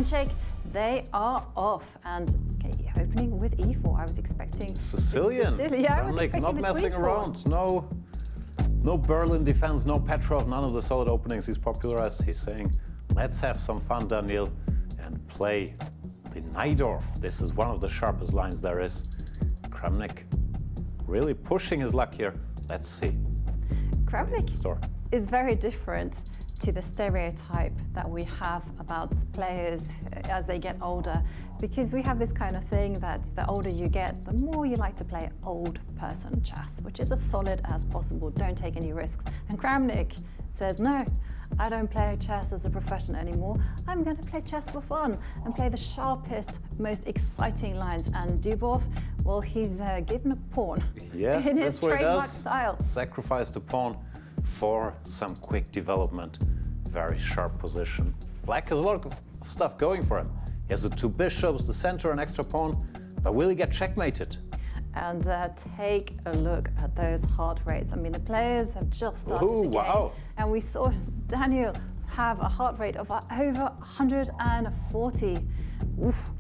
handshake, they are off. And okay, opening with e4. I was expecting Sicilian. Yeah, I was expecting not the messing queen's around. No Berlin defense, no Petrov, none of the solid openings he's popularized. He's saying, let's have some fun, Daniil, and play the Najdorf. This is one of the sharpest lines there is. Kramnik really pushing his luck here. Let's see. Kramnik is very different to the stereotype that we have about players as they get older, because we have this kind of thing that the older you get, the more you like to play old person chess, which is as solid as possible. Don't take any risks. And Kramnik says, no, I don't play chess as a profession anymore. I'm going to play chess for fun and play the sharpest, most exciting lines. And Dubov, well, he's given a pawn in his trademark style. Sacrifice the pawn for some quick development. Very sharp position. Black has a lot of stuff going for him. He has the two bishops, the center, an extra pawn, but will he get checkmated? And take a look at those heart rates. I mean, the players have just started the game. Wow. And we saw Daniil have a heart rate of over 140. Oof.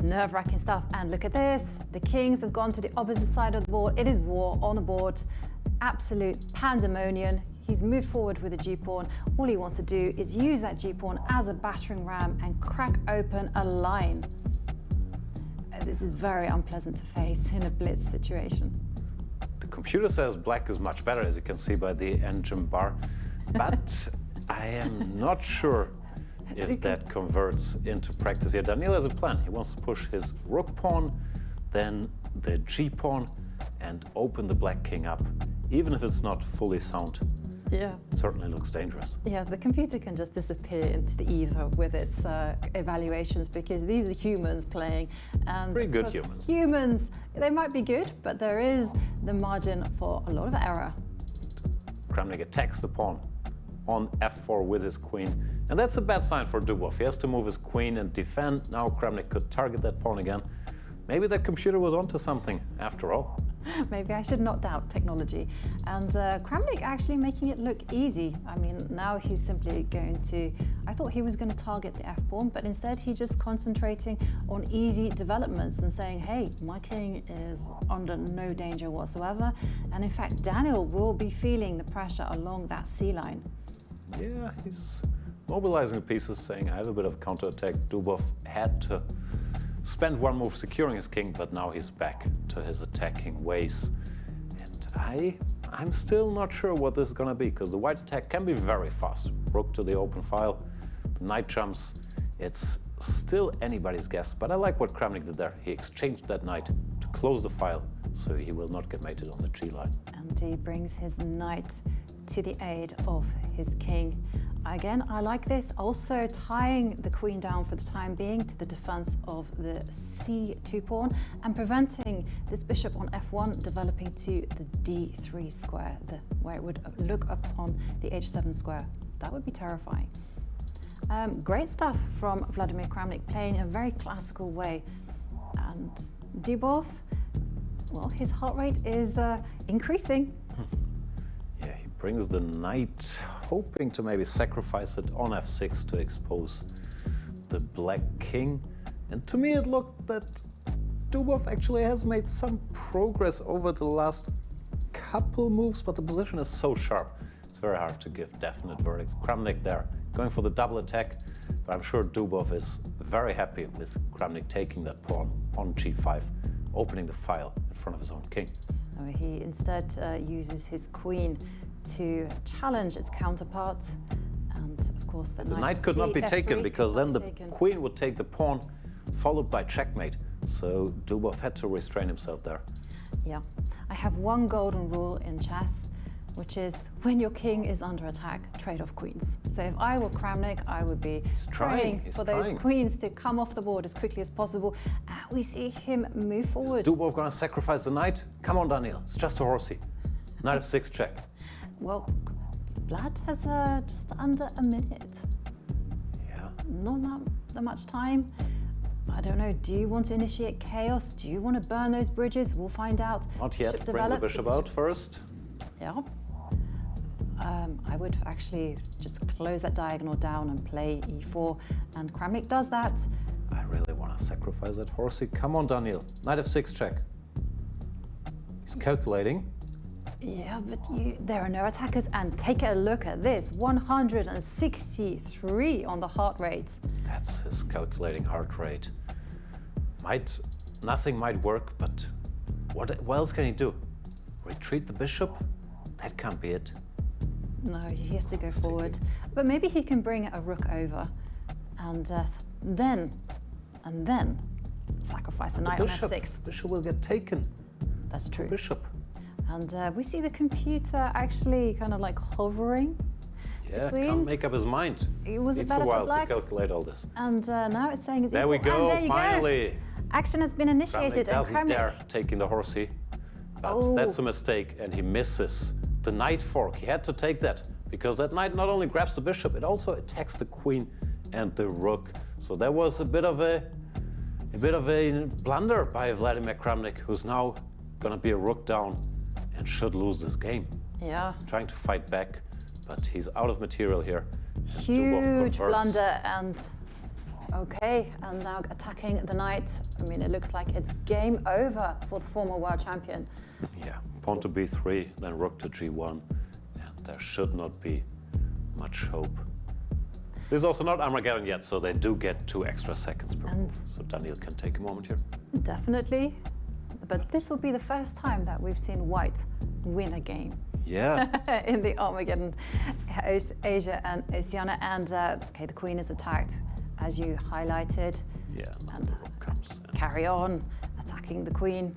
Nerve-wracking stuff. And look at this. The kings have gone to the opposite side of the board. It is war on the board. Absolute pandemonium. He's moved forward with the g-pawn. All he wants to do is use that g-pawn as a battering ram and crack open a line. This is very unpleasant to face in a blitz situation. The computer says black is much better, as you can see by the engine bar, but I am not sure if that converts into practice here. Daniil has a plan. He wants to push his rook pawn, then the g-pawn, and open the black king up, even if it's not fully sound. Yeah. It certainly looks dangerous. Yeah, the computer can just disappear into the ether with its evaluations, because these are humans playing. And pretty good humans. Humans, they might be good, but there is the margin for a lot of error. Kramnik attacks the pawn on f4 with his queen. And that's a bad sign for Dubov. He has to move his queen and defend. Now Kramnik could target that pawn again. Maybe that computer was onto something after all. Maybe I should not doubt technology. And Kramnik actually making it look easy. I mean, now he's simply going to, I thought he was going to target the f-pawn, but instead he's just concentrating on easy developments and saying, hey, my king is under no danger whatsoever. And in fact, Daniil will be feeling the pressure along that c-line. Yeah, he's mobilizing the pieces, saying, I have a bit of counterattack. Dubov had to spend one move securing his king, but now he's back to his attacking ways. And I'm still not sure what this is going to be, because the white attack can be very fast. Rook to the open file, the knight jumps. It's still anybody's guess, but I like what Kramnik did there. He exchanged that knight to close the file, so he will not get mated on the g-line. And he brings his knight to the aid of his king. Again, I like this, also tying the queen down for the time being to the defense of the c2 pawn and preventing this bishop on f1 developing to the d3 square, where it would look upon the h7 square. That would be terrifying. Great stuff from Vladimir Kramnik, playing in a very classical way. And Dubov, well, his heart rate is increasing. Yeah, he brings the knight, hoping to maybe sacrifice it on f6 to expose the black king. And to me it looked that Dubov actually has made some progress over the last couple moves, but the position is so sharp. It's very hard to give definite verdicts. Kramnik there, going for the double attack, but I'm sure Dubov is very happy with Kramnik taking that pawn on g5, opening the file in front of his own king. He instead uses his queen to challenge its counterpart, and of course the knight could not be taken, because then the queen would take the pawn, followed by checkmate. So Dubov had to restrain himself there. Yeah, I have one golden rule in chess, which is when your king is under attack, trade off queens. So if I were Kramnik, I would be trying for those queens to come off the board as quickly as possible. And we see him move forward. Is Dubov going to sacrifice the knight? Come on, Daniil, it's just a horsey. Knight f6 check. Well, Vlad has just under a minute. Yeah. Not that much time. I don't know, do you want to initiate chaos? Do you want to burn those bridges? We'll find out. Not yet, bring the bishop out first. Yeah. I would actually just close that diagonal down and play e4, and Kramnik does that. I really want to sacrifice that horsey. Come on, Daniil. Knight f6 check. He's calculating. Yeah, but there are no attackers, and take a look at this, 163 on the heart rate. That's his calculating heart rate. Nothing might work, but what else can he do? Retreat the bishop? That can't be it. No, he has to go forward. But maybe he can bring a rook over, and then sacrifice the knight on f6. The bishop will get taken. That's true. Bishop. And we see the computer actually kind of like hovering between. Can't make up his mind. It was It's better a while for black. to calculate all this. And now it's saying it's There equal. we go, And there you finally. Go. Action has been initiated, Kramnik doesn't dare Kramnik. taking the horsey. But that's a mistake, and he misses the knight fork. He had to take that, because that knight not only grabs the bishop, it also attacks the queen and the rook. So there was a bit of a blunder by Vladimir Kramnik, who's now gonna be a rook down and should lose this game. Yeah. Trying to fight back, but he's out of material here. And Huge Dubov converts. blunder, and okay, and now attacking the knight. I mean, it looks like it's game over for the former world champion. Yeah, pawn to b3, then rook to g1, and there should not be much hope. This is also not Armageddon yet, so they do get 2 extra seconds per move. So Daniil can take a moment here. Definitely, but this will be the first time that we've seen white win a game. Yeah. In the Armageddon, Asia and Oceania, and okay, the queen is attacked, as you highlighted. Yeah, and the rook comes. And carry on attacking the queen.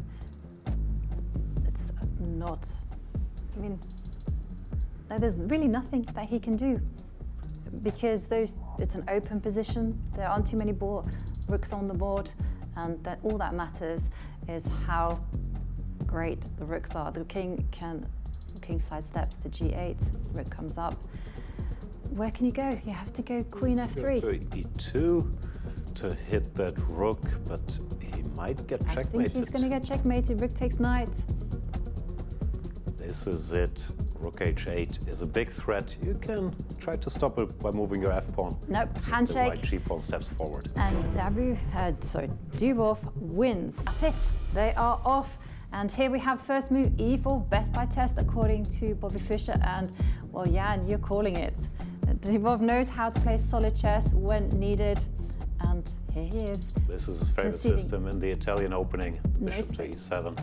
It's not, I mean, there's really nothing that he can do, because it's an open position. There aren't too many rooks on the board, and that all that matters is how great the rooks are. The king sidesteps to g8, rook comes up. Where can you go? You have to go queen f3. Go to e2 to hit that rook, but he might get checkmated. I think he's going to get checkmated. Rook takes knight. This is it. Rook h8 is a big threat. You can try to stop it by moving your f-pawn. Nope, The handshake. white g-pawn steps forward. And Dubov wins. That's it. They are off. And here we have first move e4, best by test according to Bobby Fischer. And well, Jan, you're calling it. Dubov knows how to play solid chess when needed. And here he is. This is his favorite system in the Italian opening. Bishop to e7.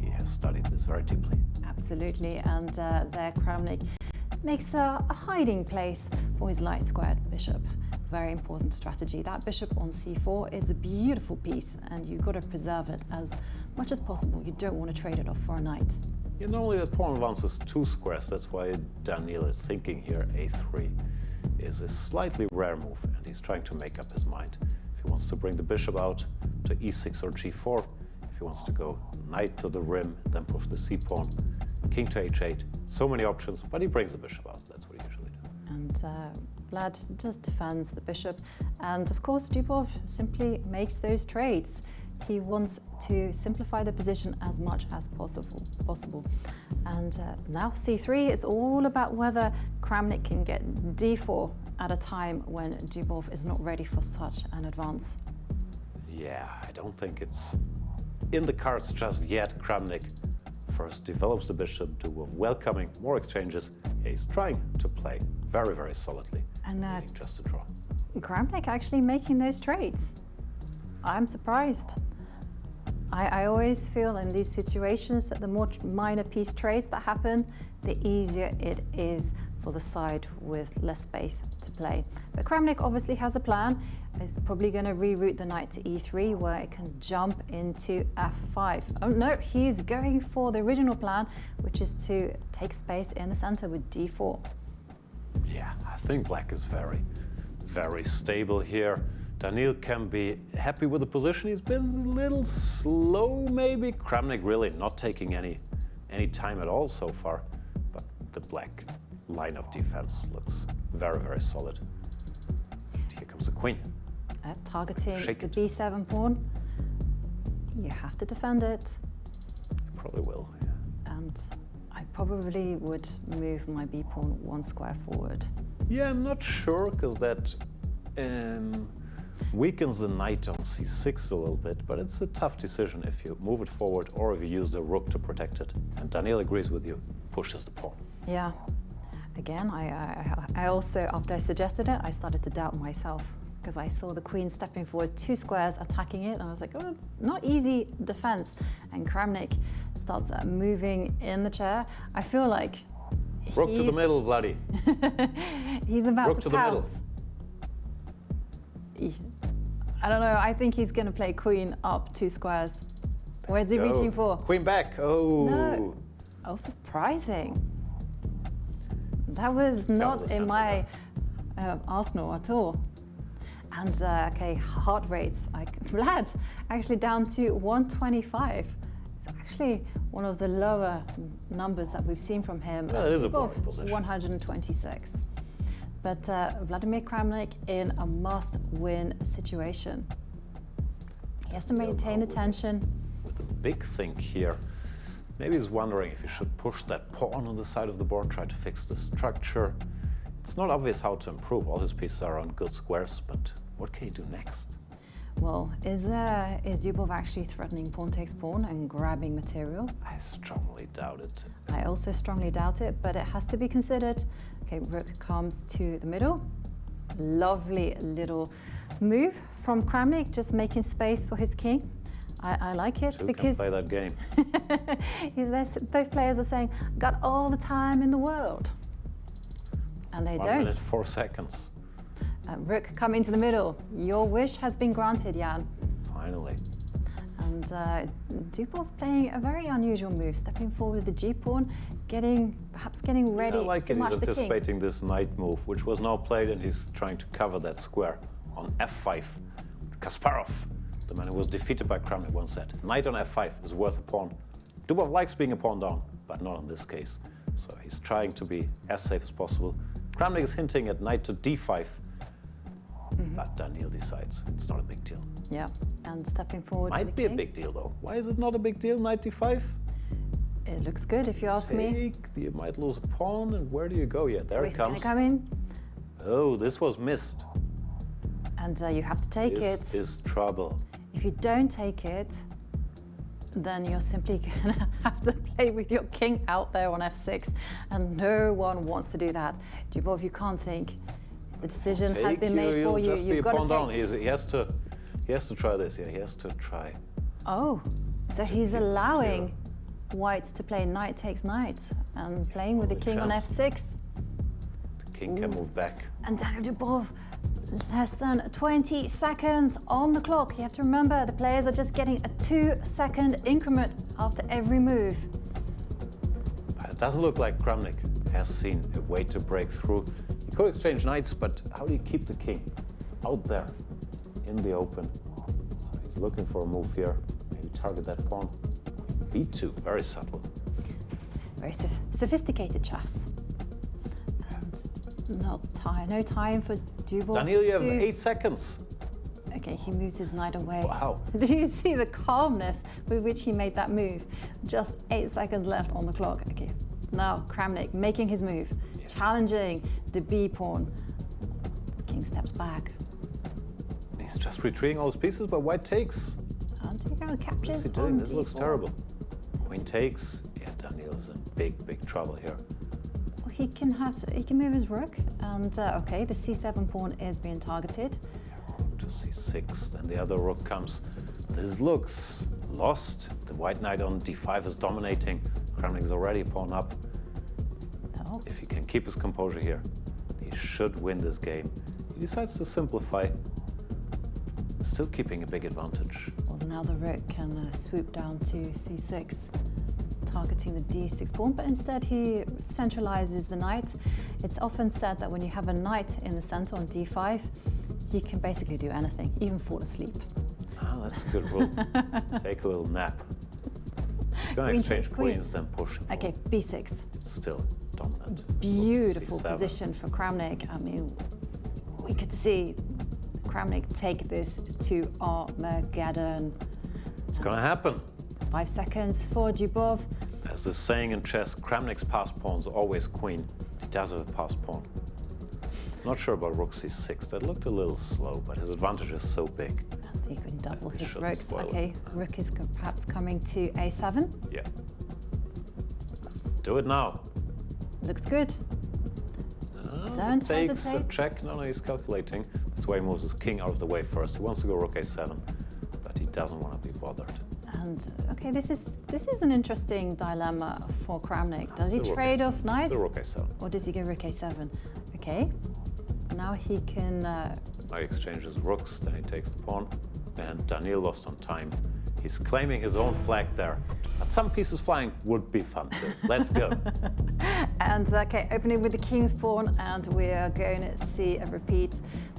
He has studied this very deeply. Absolutely. And there Kramnik makes a hiding place for his light squared bishop. Very important strategy. That bishop on c4 is a beautiful piece, and you've got to preserve it as much as possible. You don't want to trade it off for a knight. Yeah, normally the pawn advances 2 squares. That's why Daniil is thinking here a3 is a slightly rare move, and he's trying to make up his mind. If he wants to bring the bishop out to e6 or g4, if he wants to go knight to the rim, then push the c-pawn, king to h8. So many options, but he brings the bishop out. That's what he usually does. And Vlad just defends the bishop. And of course, Dubov simply makes those trades. He wants to simplify the position as much as possible. And now c3 is all about whether Kramnik can get d4 at a time when Dubov is not ready for such an advance. Yeah, I don't think it's in the cards just yet. Kramnik first develops the bishop, Dubov welcoming more exchanges. Yeah, he's trying to play very, very solidly, And just a draw. Kramnik actually making those trades. I'm surprised. I always feel in these situations that the more minor piece trades that happen, the easier it is for the side with less space to play. But Kramnik obviously has a plan. He's probably going to reroute the knight to e3, where it can jump into f5. Oh no, he's going for the original plan, which is to take space in the center with d4. Yeah, I think black is very, very stable here. Daniil can be happy with the position. He's been a little slow, maybe. Kramnik really not taking any time at all so far. But the black line of defense looks very, very solid. And here comes the queen. Targeting the b7 pawn. You have to defend it. You probably will, yeah. And I probably would move my b pawn one square forward. Yeah, I'm not sure, because that weakens the knight on c6 a little bit, but it's a tough decision if you move it forward or if you use the rook to protect it. And Daniil agrees with you, pushes the pawn. Yeah. Again, I also, after I suggested it, I started to doubt myself, because I saw the queen stepping forward 2 squares, attacking it, and I was like, oh, not easy defense. And Kramnik starts moving in the chair. I feel like Rook to the middle, Vladdy. He's about Rook to the middle. pounce. I don't know, I think he's going to play queen up 2 squares. Where's he reaching for? Queen back, oh. No. Oh, surprising. That was not in my arsenal at all. And okay, heart rates. Vlad actually down to 125. It's actually one of the lower numbers that we've seen from him. Yeah, it is a boring position. 126. But Vladimir Kramnik in a must-win situation. He has to maintain the tension. With the big thing here, maybe he's wondering if he should push that pawn on the side of the board, try to fix the structure. It's not obvious how to improve. All his pieces are on good squares, but what can he do next? Well, is Dubov actually threatening pawn takes pawn and grabbing material? I strongly doubt it. I also strongly doubt it, but it has to be considered. Okay, rook comes to the middle. Lovely little move from Kramnik, just making space for his king. I like it because can play that game. Both players are saying, got all the time in the world. And they 1 don't. minute, 4 seconds. Rook coming to the middle. Your wish has been granted, Jan. Finally. And Dubov playing a very unusual move, stepping forward with the g-pawn, perhaps getting ready I like to it. match He's the king. anticipating this knight move, which was now played, and he's trying to cover that square on f5. Kasparov, the man who was defeated by Kramnik, once said, knight on f5 is worth a pawn. Dubov likes being a pawn down, but not in this case. So he's trying to be as safe as possible. Kramnik is hinting at knight to d5, but Daniil decides it's not a big deal. Yeah, and stepping forward Might with be the a king. big deal, though. Why is it not a big deal, knight d5? It looks good, if you ask me. You might lose a pawn, and where do you go? Yeah, there it Risk gonna comes. come in, Oh, this was missed. and you have to take This it. is trouble. If you don't take it, then you're simply gonna have to play with your king out there on f6, and no one wants to do that. Dubov, you can't think. The decision has been made for you. Just be You've a got pawn to down. take. He has to try this. Yeah, he has to try. Oh, so he's allowing white to play knight takes knight and playing with the only king on chance. f6. The king can move back. And Daniil Dubov, less than 20 seconds on the clock. You have to remember the players are just getting a 2-second increment after every move. But it doesn't look like Kramnik has seen a way to break through. He could exchange knights, but how do you keep the king out there in the open? So he's looking for a move here. Maybe target that pawn. b2, very subtle. Very sophisticated chess. And no time for Dubov. Daniil, you have to- 8 seconds. Okay, he moves his knight away. Wow. Do you see the calmness with which he made that move? Just 8 seconds left on the clock. Okay, now Kramnik making his move, challenging the b-pawn. The king steps back. He's just retreating all his pieces, but white takes. And he What is captures he doing? on This looks d4. terrible. Queen takes. Yeah, Daniil is in big trouble here. Well, he can move his rook, and okay, the c7 pawn is being targeted. Rook to c6, then the other rook comes. This looks lost. The white knight on d5 is dominating. Kramnik is already pawn up. Oh, If he can keep his composure here, he should win this game. He decides to simplify, still keeping a big advantage. well, now the rook can swoop down to c6, targeting the d6 pawn, but instead he centralizes the knight. It's often said that when you have a knight in the center on d5, you can basically do anything, even fall asleep. Ah, that's a good rule. Take a little nap. He's gonna Queen exchange takes queen. queens, then push. Okay, b6. It's still dominant. Beautiful Rook to c7. position for Kramnik. I mean, we could see Kramnik take this to Armageddon. It's gonna happen. 5 seconds for Dubov. There's There's this saying in chess, Kramnik's passed pawn's always queen. He does have a passed pawn. Not sure about rook c6. That looked a little slow, but his advantage is so big. He can double his shouldn't rooks. spoil Okay, rook is perhaps coming to a7. Yeah. Do it now. Looks good. Don't Takes a hesitate. check. No, he's calculating. That's why he moves his king out of the way first. He wants to go rook a7, but he doesn't want to be bothered. And okay, this is an interesting dilemma for Kramnik. Does he Still rook trade a7. off knights, Still rook a7. or does he go rook a7? Okay, now he can. Now he exchanges rooks, then he takes the pawn, and Daniil lost on time. He's claiming his own flag there. But some pieces flying would be fun too. Let's go. And okay, opening with the king's pawn, and we are going to see a repeat.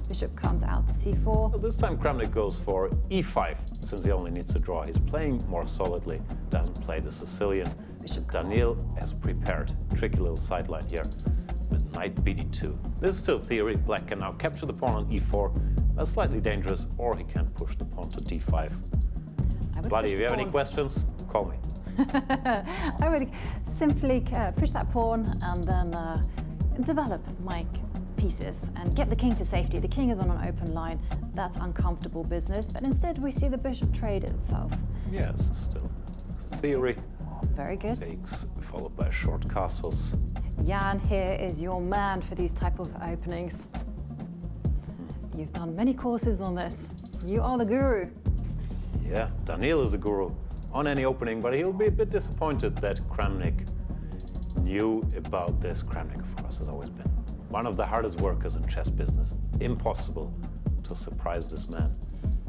Bishop comes out to c4. Well, this time Kramnik goes for e5, since he only needs to draw. He's playing more solidly, doesn't play the Sicilian. Bishop Daniil has prepared. Tricky little sideline here with knight bd2. This is still theory. Black can now capture the pawn on e4. That's slightly dangerous, or he can push the pawn to d5. Vladi, if you have any questions, call me. I would simply push that pawn and then develop my pieces and get the king to safety. The king is on an open line. That's uncomfortable business, but instead we see the bishop trade itself. Yes, still theory. Very good. Takes, followed by short castles. Jan here is your man for these type of openings. You've done many courses on this. You are the guru. Yeah, Daniil is the guru on any opening, but he'll be a bit disappointed that Kramnik knew about this. Kramnik, of course, has always been one of the hardest workers in chess business. Impossible to surprise this man.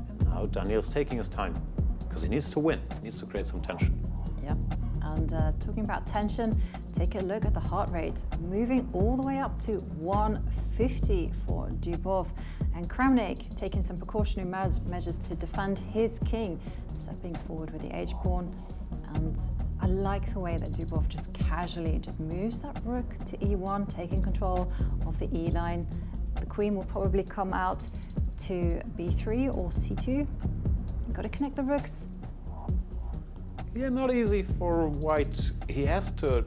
And now Daniil's taking his time because he needs to win. He needs to create some tension. Yeah. And talking about tension, take a look at the heart rate, moving all the way up to 150 for Dubov. And Kramnik taking some precautionary measures to defend his king, stepping forward with the h-pawn. And I like the way that Dubov just casually just moves that rook to e1, taking control of the e line. The queen will probably come out to b3 or c2. You've got to connect the rooks. Yeah, not easy for White. He has to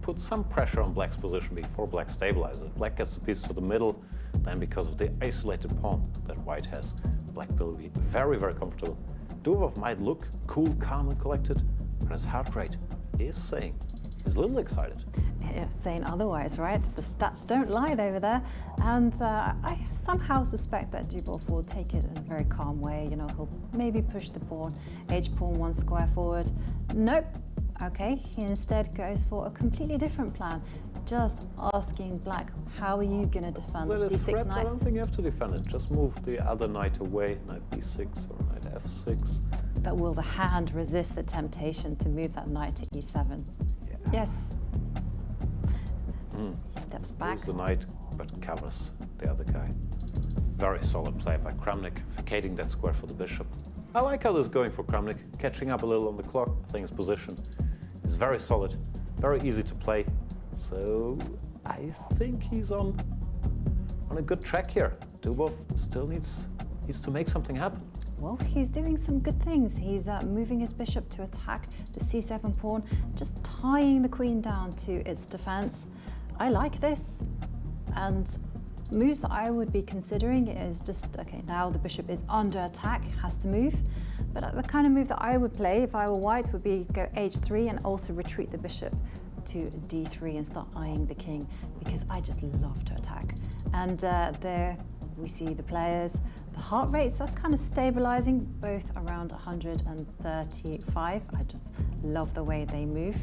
put some pressure on Black's position before Black stabilizes. If Black gets the piece to the middle, then because of the isolated pawn that White has, Black will be very, very comfortable. Dubov might look cool, calm, and collected, but his heart rate is saying he's a little excited. Yeah, saying otherwise, right? The stats don't lie over there. And I somehow suspect that Dubov will take it in a very calm way. You know, he'll maybe push the pawn, h-pawn one square forward. Nope. Okay, he instead goes for a completely different plan. Just asking Black, how are you going to defend the Is that a c6 threat? knight? I don't think you have to defend it. Just move the other knight away, knight b6 or knight f6. But will the hand resist the temptation to move that knight to e7? Yeah. Yes. He steps back. Moves the knight, but covers the other guy. Very solid play by Kramnik, vacating that square for the bishop. I like how this is going for Kramnik, catching up a little on the clock. I think his position is very solid, very easy to play. So I think he's on a good track here. Dubov still needs to make something happen. Well, he's doing some good things. He's moving his bishop to attack the c7 pawn, just tying the queen down to its defense. I like this. And moves that I would be considering is just, okay, now the bishop is under attack, has to move. But the kind of move that I would play if I were White would be go h3 and also retreat the bishop to d3 and start eyeing the king, because I just love to attack. And there we see the players. The heart rates are kind of stabilizing, both around 135. I just love the way they move.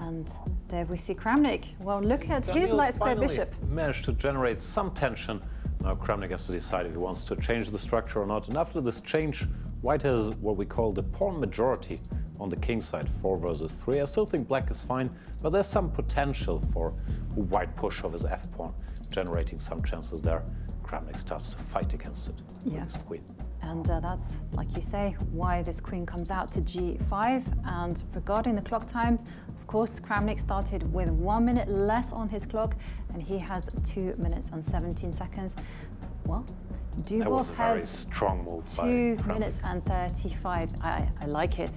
And there we see Kramnik. Well, look at his light square bishop. Managed to generate some tension. Now Kramnik has to decide if he wants to change the structure or not. And after this change, White has what we call the pawn majority on the king side, 4 versus 3. I still think Black is fine, but there's some potential for a wide push of his f-pawn, generating some chances there. Kramnik starts to fight against it with his queen. And that's, like you say, why this queen comes out to g5. And regarding the clock times, of course, Kramnik started with 1 minute less on his clock, and he has 2 minutes and 17 seconds. Well, Dubov That was a very has strong move by 2 Kramnik. minutes and 35. I like it.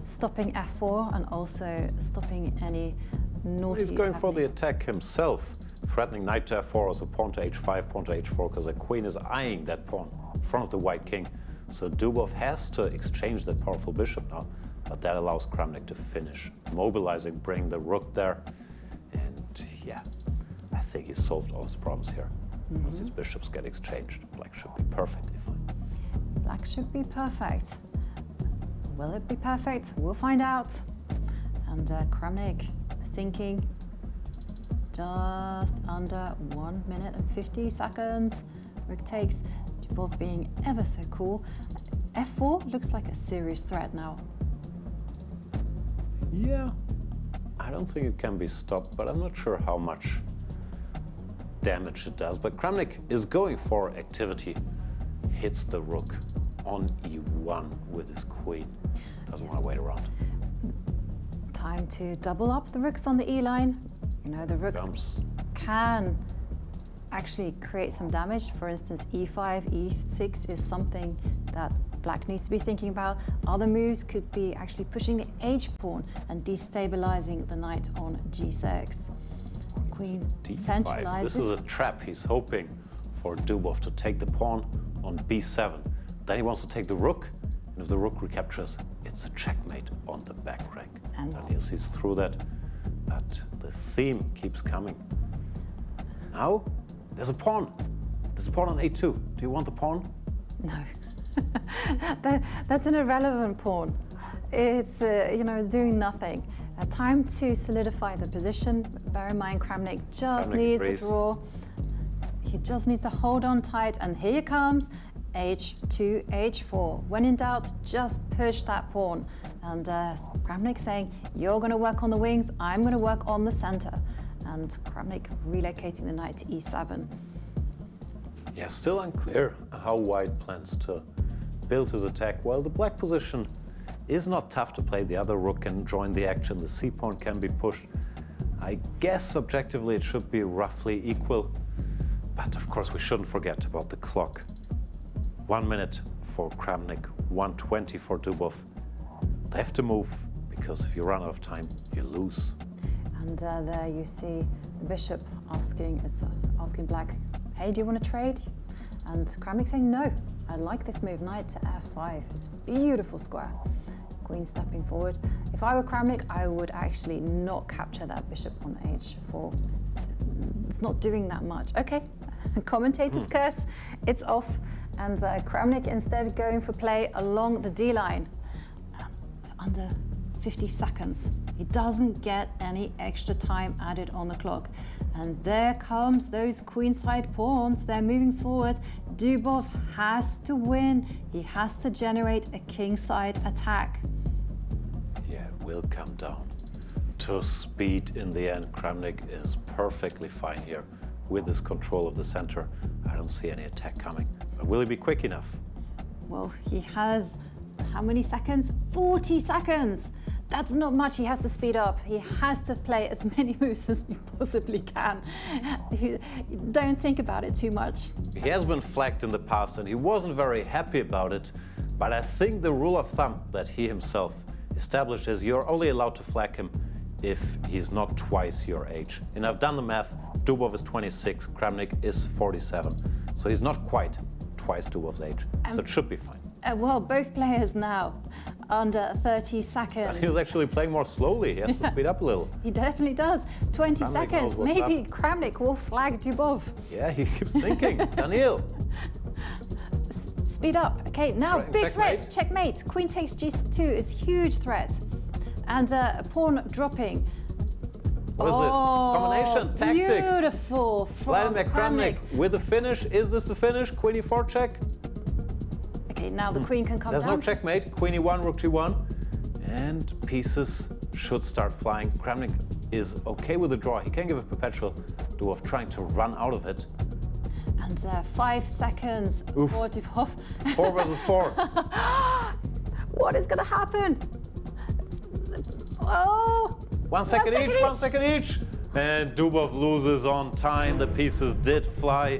stopping f4 and also stopping any naughty. He's going for the attack himself, threatening knight to f4, also pawn to h5, pawn to h4, because the queen is eyeing that pawn in front of the white king. So Dubov has to exchange that powerful bishop now, but that allows Kramnik to finish, mobilizing, bring the rook there. And yeah, I think he solved all his problems here. Once these bishops get exchanged, black should be perfectly fine. Black should be perfect. Will it be perfect? We'll find out. And Kramnik thinking just under 1 minute and 50 seconds. Rook takes, Dubov being ever so cool. f4 looks like a serious threat now. Yeah, I don't think it can be stopped, but I'm not sure how much damage it does. But Kramnik is going for activity, hits the rook on e1 with his queen. Doesn't want to wait around. Time to double up the rooks on the e line. You know, the rooks can actually create some damage. For instance, e5, e6 is something that black needs to be thinking about. Other moves could be actually pushing the h pawn and destabilizing the knight on g6. Queen centralizes. This is a trap. He's hoping for Dubov to take the pawn on b7. Then he wants to take the rook, and if the rook recaptures, it's a checkmate on the back rank. And Daniil sees through that, but the theme keeps coming. Now, there's a pawn. There's a pawn on a2. Do you want the pawn? No. That's an irrelevant pawn. It's, you know, it's doing nothing. Time to solidify the position. Bear in mind, Kramnik just needs a draw. He just needs to hold on tight, and here comes h2, h4. When in doubt, just push that pawn. And Kramnik saying, you're going to work on the wings, I'm going to work on the center. And Kramnik relocating the knight to e7. Yeah, still unclear how white plans to build his attack. While the black position is not tough to play, the other rook can join the action, the c-pawn can be pushed. I guess objectively it should be roughly equal, but of course we shouldn't forget about the clock. 1 minute for Kramnik, 1:20 for Dubov. They have to move, because if you run out of time, you lose. And there you see the bishop asking black, hey, do you want to trade? And Kramnik saying, no, I like this move, knight to f5. It's a beautiful square. Queen stepping forward. If I were Kramnik, I would actually not capture that bishop on h4. It's not doing that much. Okay, commentator's curse, it's off. And Kramnik instead going for play along the d line. Under 50 seconds. He doesn't get any extra time added on the clock. And there comes those queenside pawns. They're moving forward. Dubov has to win. He has to generate a kingside attack. Yeah, it will come down to speed in the end. Kramnik is perfectly fine here with his control of the center. I don't see any attack coming. But will he be quick enough? Well, he has how many seconds? 40 seconds. That's not much. He has to speed up. He has to play as many moves as he possibly can. Don't think about it too much. He has been flagged in the past and he wasn't very happy about it, but I think the rule of thumb that he himself established is you're only allowed to flag him if he's not twice your age. And I've done the math. Dubov is 26, Kramnik is 47. So he's not quite twice Dubov's age. So it should be fine. Well, both players now under 30 seconds. He was actually playing more slowly. He has to speed up a little. He definitely does. 20 Kramnik seconds. Maybe Kramnik will flag Dubov. Yeah, he keeps thinking. Daniil. Speed up. Okay, now big checkmate. threat. Checkmate. Queen takes g2 is huge threat. And pawn dropping. What is this? Combination, tactics. Beautiful. Vladimir Kramnik with the finish. Is this the finish? Queen e4 check. Okay, now the queen can come There's down. no checkmate. Queen e1, rook g1. And pieces should start flying. Kramnik is okay with the draw. He can give a perpetual. Dubov trying to run out of it. And 5 seconds for Dubov. 4 versus 4. What is going to happen? Oh! 1 second each, 1 second each. And Dubov loses on time. The pieces did fly.